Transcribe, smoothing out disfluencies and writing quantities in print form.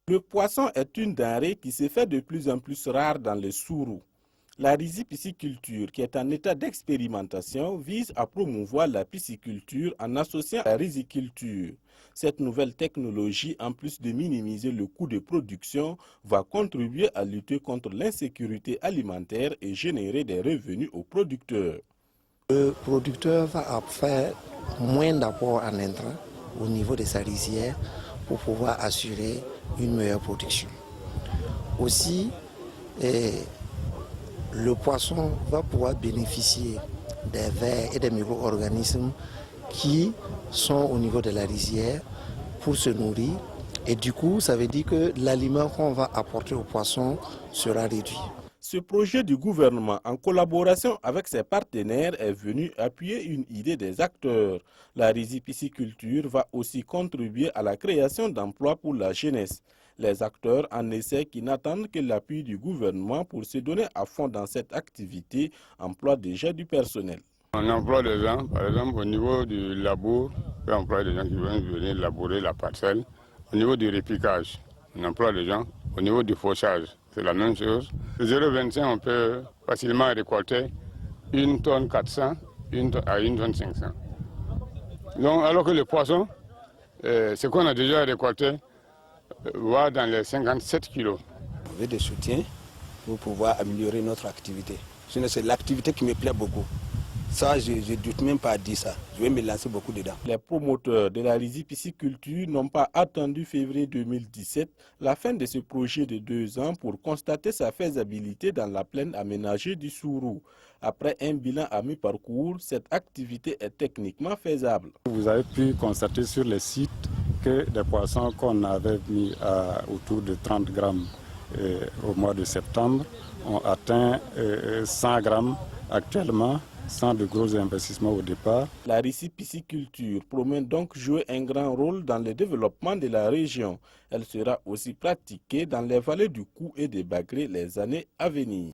Le poisson est une denrée qui se fait de plus en plus rare dans les Sourous. La rizipisciculture, qui est en état d'expérimentation, vise à promouvoir la pisciculture en associant la riziculture. Cette nouvelle technologie, en plus de minimiser le coût de production, va contribuer à lutter contre l'insécurité alimentaire et générer des revenus aux producteurs. Le producteur va faire moins d'apport en intrants au niveau de sa rizière pour pouvoir assurer une meilleure production. Aussi, le poisson va pouvoir bénéficier des vers et des micro-organismes qui sont au niveau de la rizière pour se nourrir. Et du coup, ça veut dire que l'aliment qu'on va apporter au poisson sera réduit. Ce projet du gouvernement, en collaboration avec ses partenaires, est venu appuyer une idée des acteurs. La rizipisciculture va aussi contribuer à la création d'emplois pour la jeunesse. Les acteurs en essai qui n'attendent que l'appui du gouvernement pour se donner à fond dans cette activité emploient déjà du personnel. On emploie des gens, par exemple au niveau du labour, on emploie des gens qui vont venir labourer la parcelle. Au niveau du répiquage, on emploie des gens. Au niveau du fauchage, c'est la même chose. Le 0,25, on peut facilement récolter 1 tonne 400 à 1 tonne 500. Donc, alors que le poisson, ce qu'on a déjà récolté, va dans les 57 kilos. On veut des soutiens pour pouvoir améliorer notre activité. Sinon, c'est l'activité qui me plaît beaucoup. Ça, je ne doute même pas à dire ça. Je vais me lancer beaucoup dedans. Les promoteurs de la rizipisciculture n'ont pas attendu février 2017, la fin de ce projet de 2 ans, pour constater sa faisabilité dans la plaine aménagée du Sourou. Après un bilan à mi-parcours, cette activité est techniquement faisable. Vous avez pu constater sur les sites que des poissons qu'on avait mis autour de 30 grammes au mois de septembre ont atteint 100 grammes actuellement, sans de gros investissements au départ. La rizipisciculture promet donc jouer un grand rôle dans le développement de la région. Elle sera aussi pratiquée dans les vallées du Cou et des Bagré les années à venir.